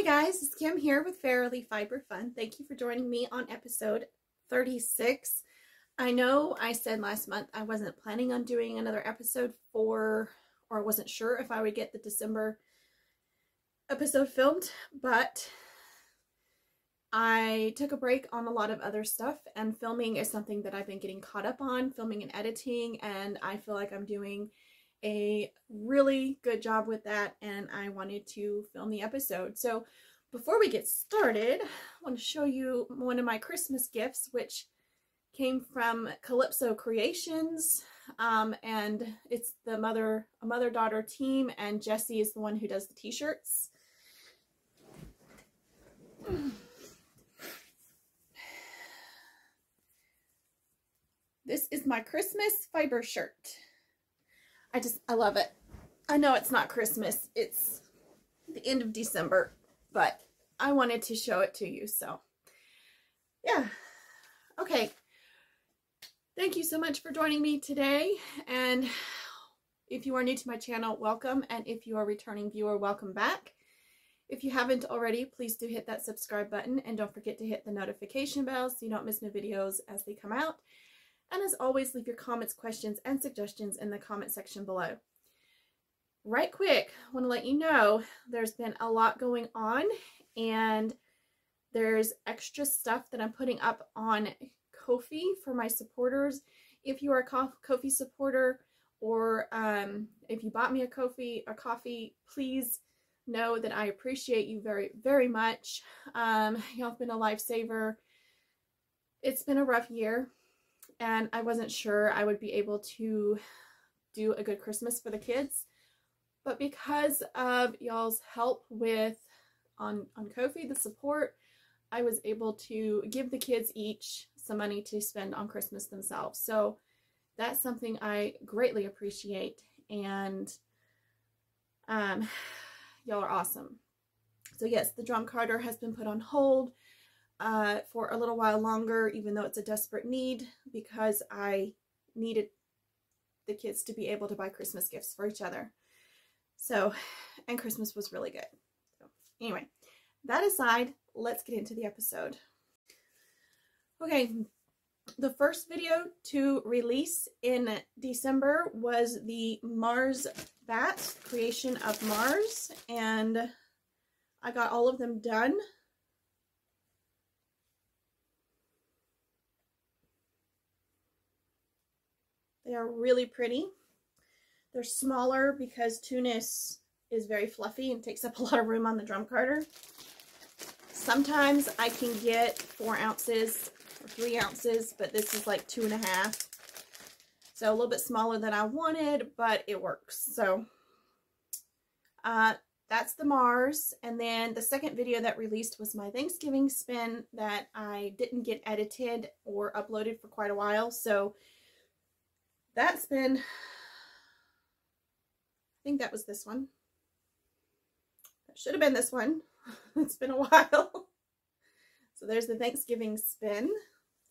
Hey guys, it's Kim here with Fairily Fiber Fun. Thank you for joining me on episode 36. I know I said last month I wasn't planning on doing another episode or I wasn't sure if I would get the December episode filmed, but I took a break on a lot of other stuff, and filming is something that I've been getting caught up on, filming and editing, and I feel like I'm doing a really good job with that, and I wanted to film the episode. So before we get started, I want to show you one of my Christmas gifts, which came from Calypso Creations, and it's the mother-daughter team, and Jessie is the one who does the t-shirts. This is my Christmas fiber shirt. I love it. I know it's not Christmas, it's the end of December, but I wanted to show it to you, so yeah. Okay, thank you so much for joining me today, and if you are new to my channel, welcome, and if you are a returning viewer, welcome back. If you haven't already, please do hit that subscribe button, and don't forget to hit the notification bell so you don't miss new videos as they come out. And as always, leave your comments, questions, and suggestions in the comment section below. Right quick, I want to let you know there's been a lot going on, and there's extra stuff that I'm putting up on Ko-fi for my supporters. If you are a Ko-fi supporter, or if you bought me a coffee, please know that I appreciate you very, very much. Y'all have been a lifesaver. It's been a rough year, and I wasn't sure I would be able to do a good Christmas for the kids. But because of y'all's help with on Ko-fi, the support, I was able to give the kids each some money to spend on Christmas themselves. So that's something I greatly appreciate, and y'all are awesome. So yes, the drum carder has been put on hold for a little while longer, even though it's a desperate need, because I needed the kids to be able to buy Christmas gifts for each other. So, and Christmas was really good. So anyway, that aside, let's get into the episode. Okay, the first video to release in December was the Mars Bat, Creation of Mars, and I got all of them done. They are really pretty. They're smaller because Tunis is very fluffy and takes up a lot of room on the drum carder. Sometimes I can get 4 ounces or 3 ounces, but this is like 2.5. So a little bit smaller than I wanted, but it works. So that's the Mars. And then the second video that released was my Thanksgiving spin that I didn't get edited or uploaded for quite a while. So that's been, I think that was this one. That should have been this one. It's been a while. So there's the Thanksgiving spin.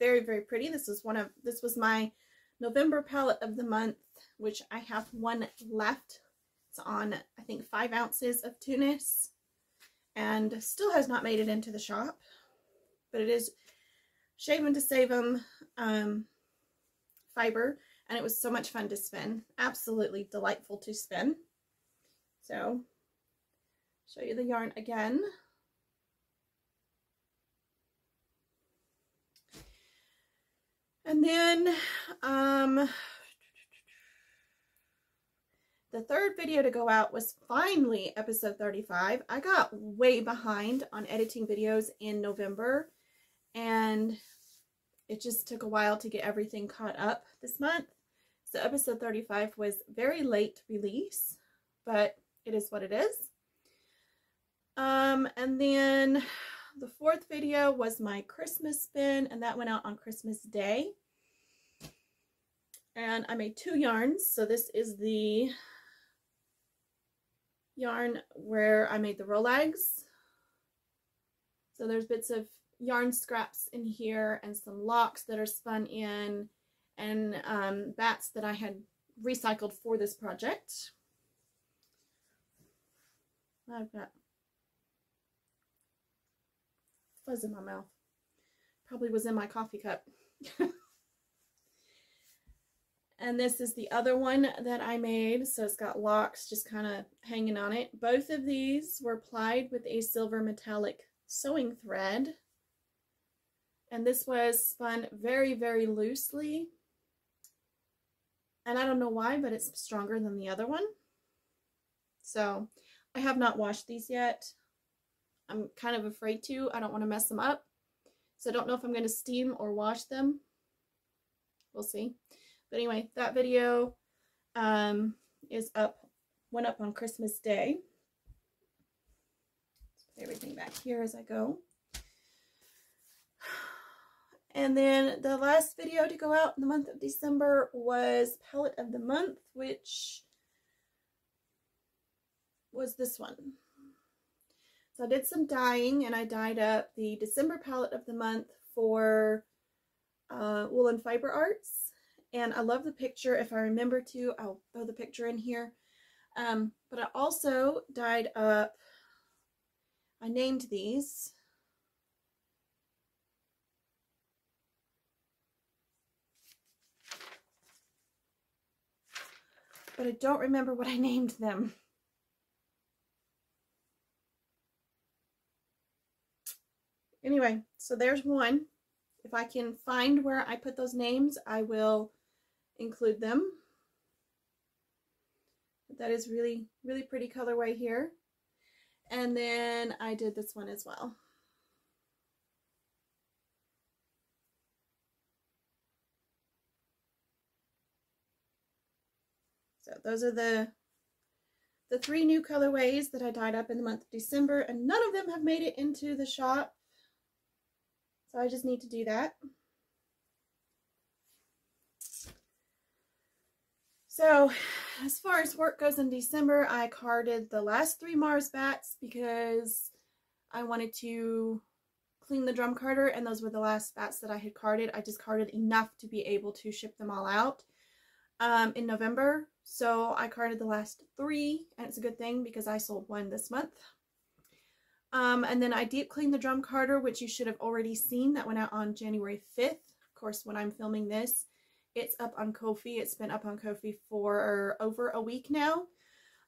Very, very pretty. This was my November palette of the month, which I have one left. It's on, I think, 5 ounces of Tunis, and still has not made it into the shop, but it is Shaving to Save 'em fiber. And it was so much fun to spin. Absolutely delightful to spin. So, show you the yarn again. And then, the third video to go out was finally episode 35. I got way behind on editing videos in November, and it just took a while to get everything caught up this month. So episode 35 was very late release, but it is what it is. And then the fourth video was my Christmas spin, and that went out on Christmas Day. And I made 2 yarns. So this is the yarn where I made the rollags. So there's bits of yarn scraps in here and some locks that are spun in, and bats that I had recycled for this project. I've got fuzz in my mouth. Probably was in my coffee cup. And this is the other one that I made. So it's got locks just kind of hanging on it. Both of these were plied with a silver metallic sewing thread. And this was spun very, very loosely. And I don't know why, but it's stronger than the other one. So I have not washed these yet. I'm kind of afraid to. I don't want to mess them up. So I don't know if I'm going to steam or wash them. We'll see. But anyway, that video went up on Christmas Day. Let's put everything back here as I go. And then the last video to go out in the month of December was Palette of the Month, which was this one. So I did some dyeing, and I dyed up the December Palette of the Month for Woolen Fiber Arts. And I love the picture. If I remember to, I'll throw the picture in here. But I also dyed up, I named these. But I don't remember what I named them. Anyway, so there's one. If I can find where I put those names, I will include them. But that is really, really pretty colorway here. And then I did this one as well. So those are the three new colorways that I dyed up in the month of December, and none of them have made it into the shop. So I just need to do that. So as far as work goes in December, I carded the last 3 Mars bats because I wanted to clean the drum carder, and those were the last bats that I had carded. I just carded enough to be able to ship them all out in November. So I carded the last 3, and it's a good thing because I sold 1 this month. And then I deep cleaned the drum carder, which you should have already seen. That went out on January 5th. Of course, when I'm filming this, it's up on Ko-fi. It's been up on Ko-fi for over a week now.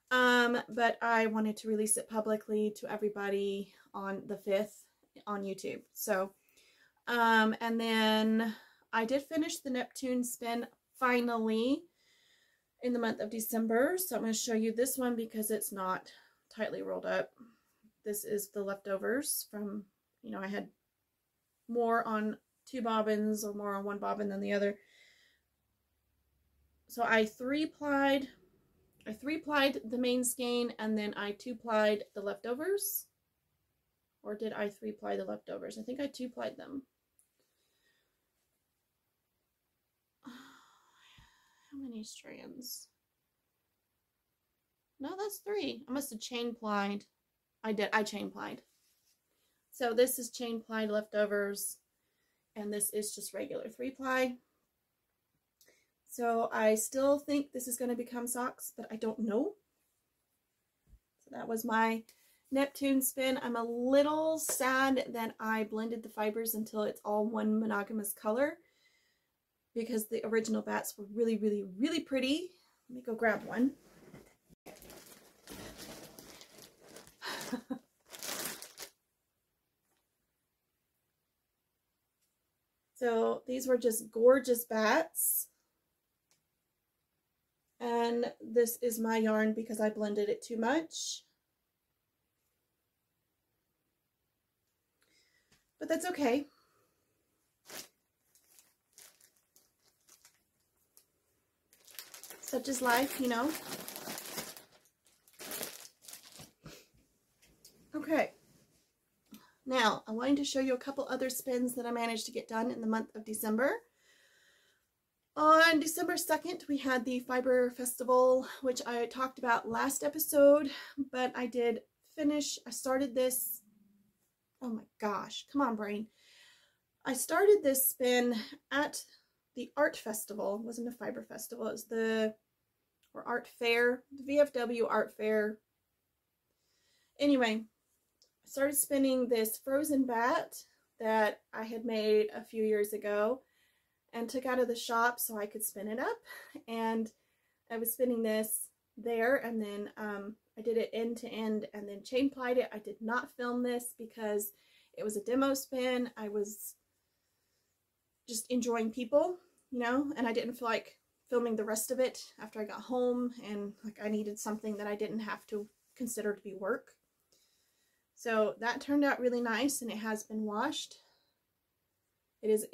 But I wanted to release it publicly to everybody on the 5th on YouTube. So, and then I did finish the Neptune spin finally in the month of December. So I'm going to show you this one because it's not tightly rolled up. This is the leftovers from, you know, I had more on 2 bobbins or more on 1 bobbin than the other. So I three-plied the main skein, and then I 2-plied the leftovers. Or did I 3-ply the leftovers? I think I 2-plied them. How many strands? No, that's 3. I must have chain-plied. I chain-plied. So this is chain-plied leftovers, and this is just regular 3-ply. So I still think this is going to become socks, but I don't know. So that was my Neptune spin. I'm a little sad that I blended the fibers until it's all one monogamous color, because the original bats were really, really, really pretty. Let me go grab one. So these were just gorgeous bats. And this is my yarn because I blended it too much. But that's okay. Such is life, you know. Okay. Now, I wanted to show you a couple other spins that I managed to get done in the month of December. On December 2nd, we had the Fiber Festival, which I talked about last episode, but I did finish. I started this. Oh my gosh, come on, brain. I started this spin at the art festival. It wasn't a fiber festival. It was or art fair, the VFW art fair. Anyway, I started spinning this frozen bat that I had made a few years ago and took out of the shop so I could spin it up. And I was spinning this there, and then I did it end to end and then chain plied it. I did not film this because it was a demo spin. I was just enjoying people, you know, and I didn't feel like filming the rest of it after I got home, and like I needed something that I didn't have to consider to be work. So that turned out really nice, and it has been washed. It is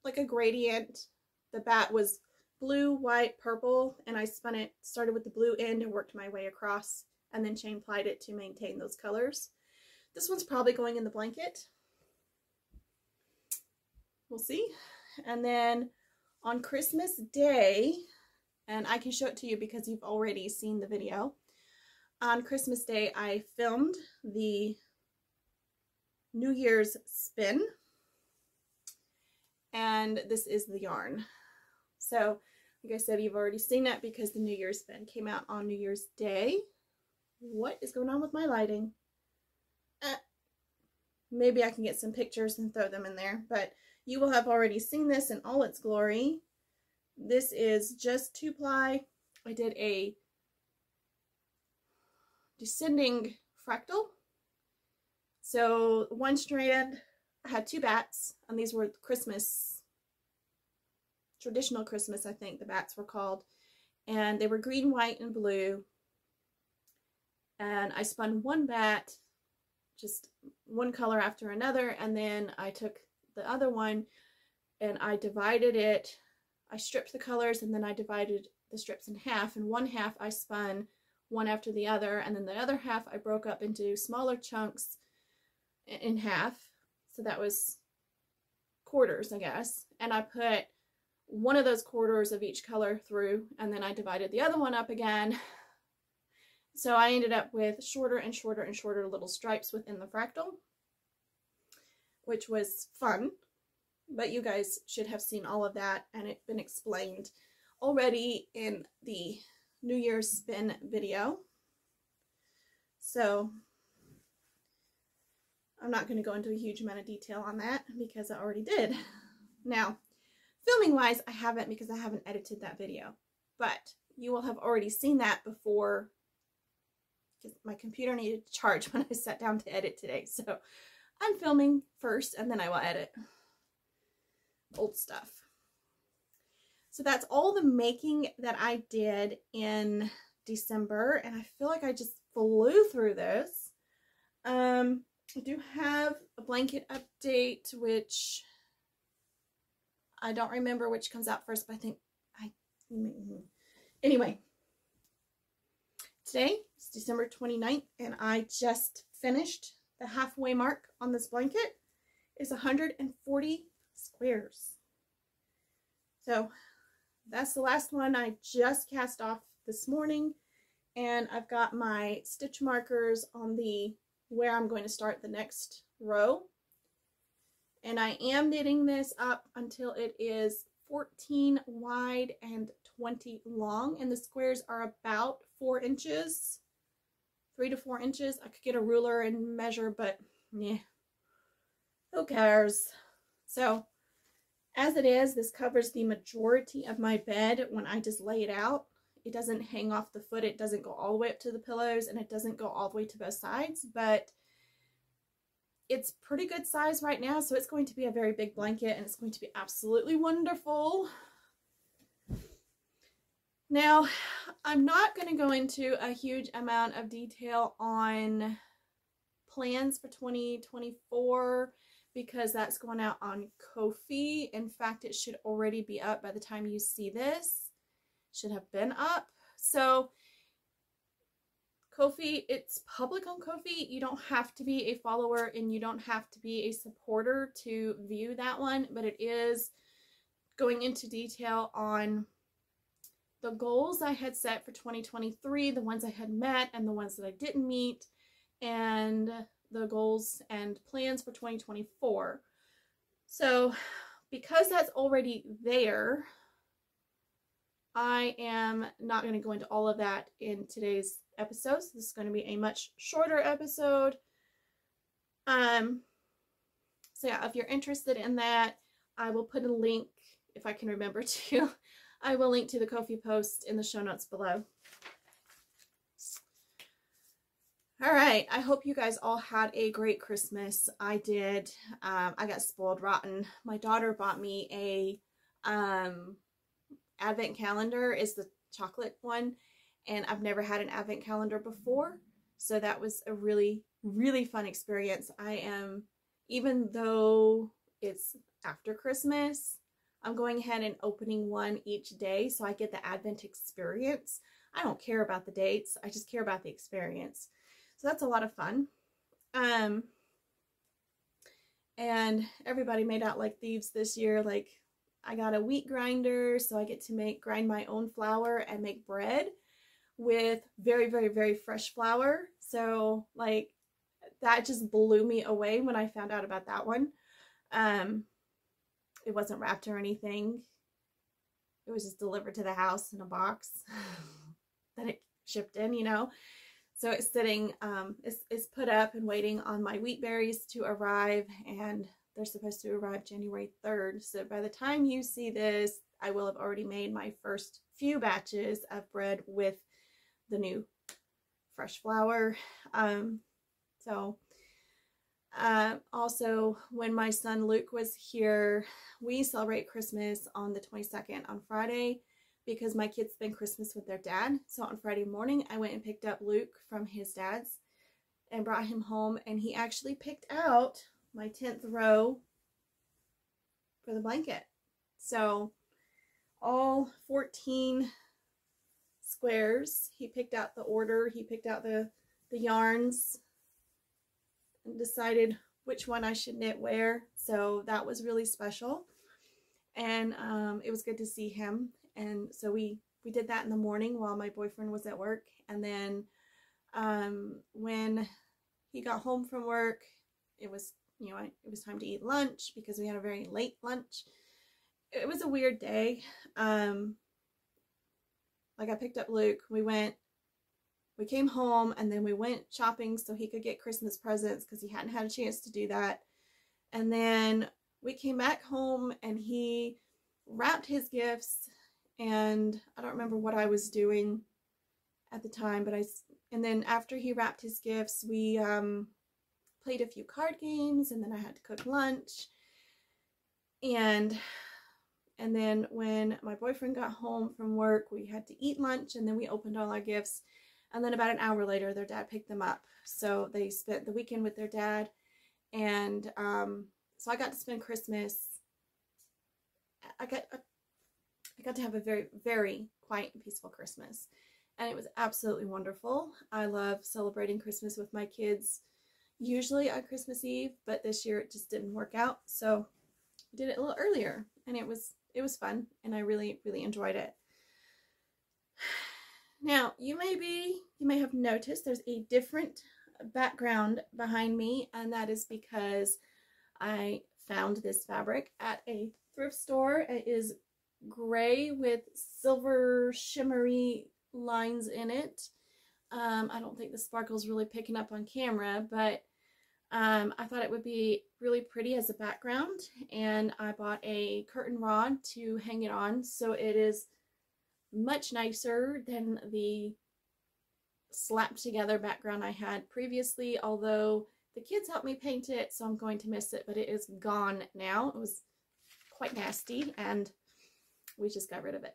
like a gradient. The bat was blue, white, purple, and I spun it, started with the blue end and worked my way across, and then chain plied it to maintain those colors. This one's probably going in the blanket. We'll see. And then on Christmas Day, and I can show it to you because you've already seen the video. On Christmas Day, I filmed the New Year's spin, and this is the yarn. So, like I said, you've already seen it because the New Year's spin came out on New Year's Day. What is going on with my lighting? Maybe I can get some pictures and throw them in there, but you will have already seen this in all its glory. This is just 2-ply. I did a descending fractal. So one strand, I had 2 bats, and these were Christmas, traditional Christmas, I think the bats were called. And they were green, white, and blue. And I spun one bat, just one color after another, and then I took the other one and I divided it. I stripped the colors, and then I divided the strips in half, and one half I spun one after the other, and then the other half I broke up into smaller chunks in half, so that was quarters, I guess, and I put one of those quarters of each color through, and then I divided the other one up again. So I ended up with shorter and shorter and shorter little stripes within the fractal, which was fun. But you guys should have seen all of that, and it's been explained already in the New Year's spin video. So I'm not going to go into a huge amount of detail on that because I already did. Now, filming wise, I haven't, because I haven't edited that video, but you will have already seen that before, because my computer needed to charge when I sat down to edit today. So I'm filming first, and then I will edit old stuff. So that's all the making that I did in December, and I feel like I just flew through this. I do have a blanket update, which I don't remember which comes out first, but I think anyway, today is December 29th, and I just finished the halfway mark on this blanket. It's 140 squares. So that's the last one I just cast off this morning, and I've got my stitch markers on the where I'm going to start the next row, and I am knitting this up until it is 14 wide and 20 long, and the squares are about 4 inches, 3 to 4 inches. I could get a ruler and measure, but yeah, who cares? So as it is, this covers the majority of my bed when I just lay it out. It doesn't hang off the foot, it doesn't go all the way up to the pillows, and it doesn't go all the way to both sides, but it's pretty good size right now, so it's going to be a very big blanket, and it's going to be absolutely wonderful. Now, I'm not going to go into a huge amount of detail on plans for 2024 because that's going out on Ko-fi. In fact, it should already be up by the time you see this. It should have been up. So Ko-fi, it's public on Ko-fi. You don't have to be a follower and you don't have to be a supporter to view that one, but it is going into detail on the goals I had set for 2023, the ones I had met and the ones that I didn't meet, and the goals and plans for 2024. So because that's already there, I am not going to go into all of that in today's episodes. This is going to be a much shorter episode. So yeah, if you're interested in that, I will put a link, if I can remember to, I will link to the Ko-fi post in the show notes below. All right, I hope you guys all had a great Christmas. I did. I got spoiled rotten. My daughter bought me a advent calendar. Is the chocolate one, and I've never had an advent calendar before, so that was a really, really fun experience. Even though it's after Christmas, I'm going ahead and opening one each day so I get the Advent experience. I don't care about the dates. I just care about the experience. So that's a lot of fun. And everybody made out like thieves this year. Like, I got a wheat grinder, so I get to grind my own flour and make bread with very, very, very fresh flour. So, like, that just blew me away when I found out about that one. It wasn't wrapped or anything. It was just delivered to the house in a box that it shipped in, you know. So it's sitting, it's put up and waiting on my wheat berries to arrive, and they're supposed to arrive January 3rd. So by the time you see this, I will have already made my first few batches of bread with the new fresh flour. Also, when my son Luke was here, we celebrate Christmas on the 22nd on Friday because my kids spend Christmas with their dad. So on Friday morning, I went and picked up Luke from his dad's and brought him home, and he actually picked out my 10th row for the blanket. So all 14 squares, he picked out the order, he picked out the yarns, and decided which one I should knit where. So that was really special, and it was good to see him. And so we did that in the morning while my boyfriend was at work, and then when he got home from work, it was time to eat lunch because we had a very late lunch. It was a weird day. Like, I picked up Luke, we came home, and then we went shopping so he could get Christmas presents because he hadn't had a chance to do that. And then we came back home and he wrapped his gifts, and I don't remember what I was doing at the time, but and then after he wrapped his gifts, we played a few card games, and then I had to cook lunch. And then when my boyfriend got home from work, we had to eat lunch, and then we opened all our gifts. And then about an hour later, their dad picked them up. So they spent the weekend with their dad. And so I got to spend Christmas. I got to have a very, very quiet and peaceful Christmas. And it was absolutely wonderful. I love celebrating Christmas with my kids, usually on Christmas Eve, but this year it just didn't work out. So I did it a little earlier, and it was fun, and I really, really enjoyed it. Now, you may have noticed there's a different background behind me, and that is because I found this fabric at a thrift store. It is gray with silver shimmery lines in it. I don't think the sparkle's really picking up on camera, but I thought it would be really pretty as a background, and I bought a curtain rod to hang it on, so it is much nicer than the slapped together background I had previously, although the kids helped me paint it, so I'm going to miss it, but it is gone now. It was quite nasty, and we just got rid of it.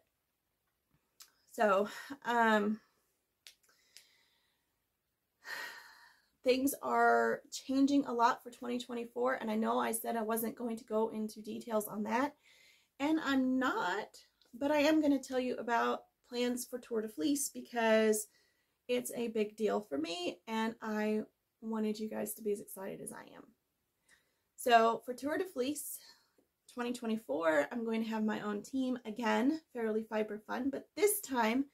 So, things are changing a lot for 2024, and I know I said I wasn't going to go into details on that, and I'm not, but I am going to tell you about plans for Tour de Fleece because it's a big deal for me, and I wanted you guys to be as excited as I am. So for Tour de Fleece 2024, I'm going to have my own team again, Fairily Fiber Fun, but this time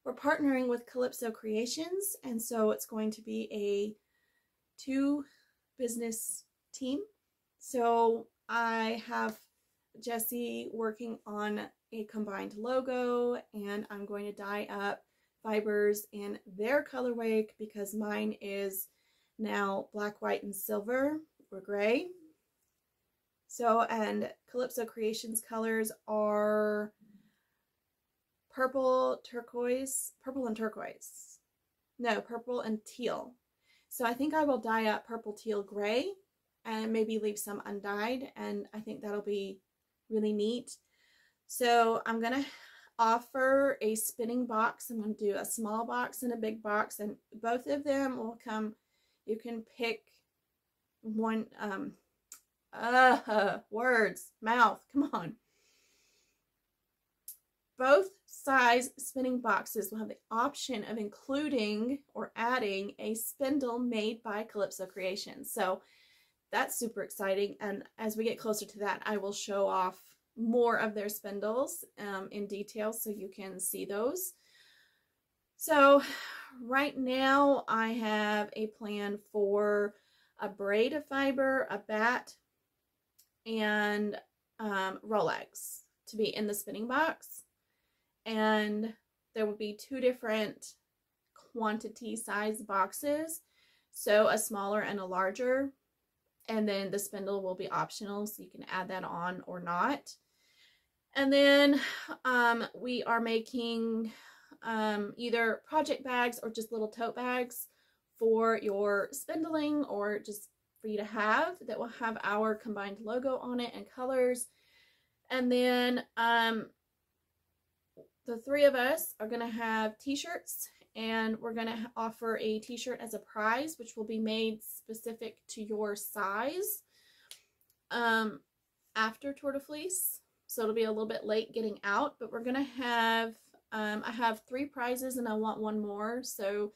we're partnering with Calypso Creations, and so it's going to be a 2-business team. So I have Jessie working on a combined logo, and I'm going to dye up fibers in their colorway because mine is now black, white, and silver or gray. So, and Calypso Creations colors are purple and turquoise. No, purple and teal. So I think I will dye up purple, teal, gray and maybe leave some undyed, and I think that'll be really neat. So I'm going to offer a spinning box. I'm going to do a small box and a big box, and both of them will come. You can pick one, words, mouth, come on. Both size spinning boxes will have the option of including or adding a spindle made by Calypso Creations. So that's super exciting. And as we get closer to that, I will show off more of their spindles in detail so you can see those. So right now I have a plan for a braid of fiber, a bat, and Rolex to be in the spinning box. And there will be two different quantity size boxes, so a smaller and a larger, and then the spindle will be optional, so you can add that on or not. And then we are making either project bags or just little tote bags for your spindling, or just for you to have, that will have our combined logo on it and colors. And then the three of us are going to have t-shirts, and we're going to offer a t-shirt as a prize, which will be made specific to your size after Tour de Fleece. So it'll be a little bit late getting out, but we're going to have, I have 3 prizes and I want one more. So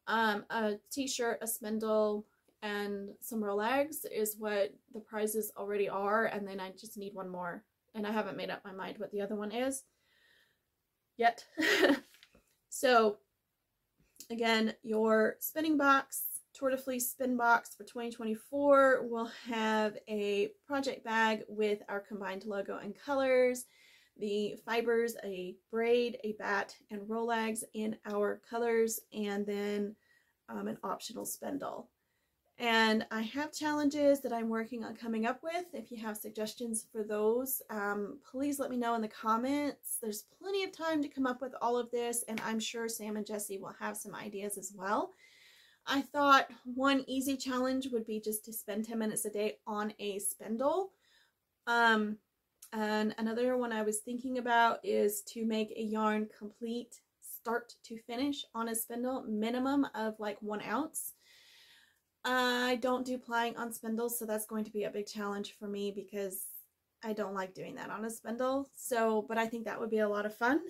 a t-shirt, a spindle, and some Rolex is what the prizes already are. And then I just need one more. And I haven't made up my mind what the other one is yet. So again, your spinning box, Tour de Fleece spin box for 2024 will have a project bag with our combined logo and colors, the fibers, a braid, a bat, and Rolex in our colors, and then an optional spindle. And I have challenges that I'm working on coming up with. If you have suggestions for those, please let me know in the comments. There's plenty of time to come up with all of this, and I'm sure Sam and Jesse will have some ideas as well. I thought one easy challenge would be just to spend 10 minutes a day on a spindle. And another one I was thinking about is to make a yarn complete start to finish on a spindle, minimum of like 1 ounce. I don't do plying on spindles, so that's going to be a big challenge for me because I don't like doing that on a spindle. So, but I think that would be a lot of fun.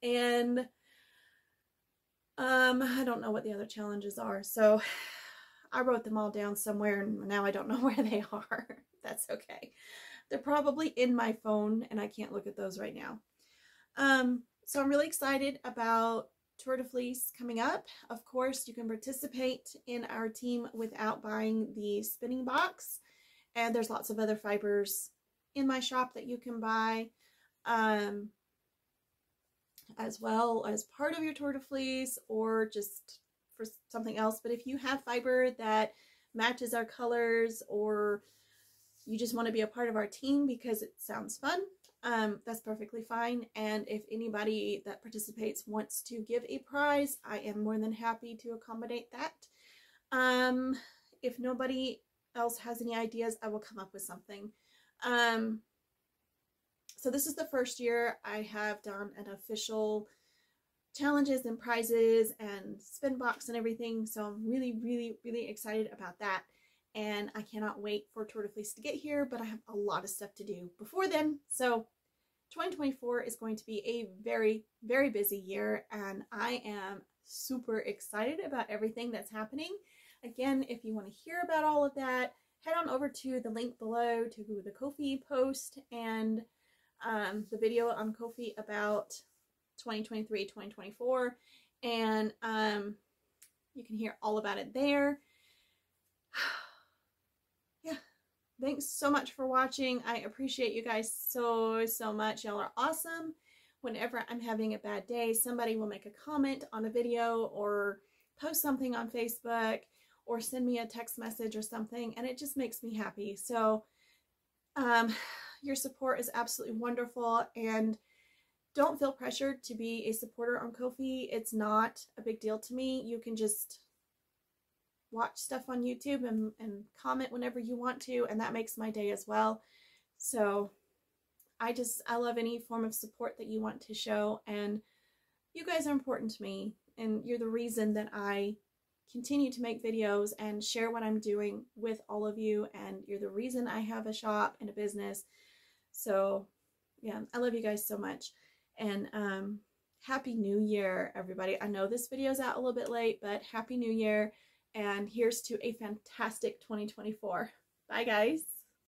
And I don't know what the other challenges are, so I wrote them all down somewhere and now I don't know where they are. That's okay. They're probably in my phone and I can't look at those right now. So I'm really excited about Tour de Fleece coming up. Of course, you can participate in our team without buying the spinning box, and there's lots of other fibers in my shop that you can buy as well as part of your Tour de Fleece or just for something else. But if you have fiber that matches our colors, or you just want to be a part of our team because it sounds fun, that's perfectly fine. And if anybody that participates wants to give a prize, I am more than happy to accommodate that. If nobody else has any ideas, I will come up with something. So this is the first year I have done an official challenges and prizes and spin box and everything. So I'm really, really, really excited about that. And I cannot wait for Tour de Fleece to get here, but I have a lot of stuff to do before then. So 2024 is going to be a very, very busy year, and I am super excited about everything that's happening. Again, if you want to hear about all of that, head on over to the link below to the Ko-fi post and the video on Ko-fi about 2023, 2024, and you can hear all about it there. Yeah, thanks so much for watching. I appreciate you guys so much. Y'all are awesome. whenever I'm having a bad day, somebody will make a comment on a video or post something on Facebook or send me a text message or something, and it just makes me happy. So your support is absolutely wonderful, and don't feel pressured to be a supporter on Ko-fi. It's not a big deal to me. You can just watch stuff on YouTube and comment whenever you want to, and that makes my day as well. So I love any form of support that you want to show, and you guys are important to me, and you're the reason that I continue to make videos and share what I'm doing with all of you, and you're the reason I have a shop and a business. So yeah, I love you guys so much. And Happy New Year, everybody. I know this video's out a little bit late, but Happy New Year, and here's to a fantastic 2024. Bye, guys.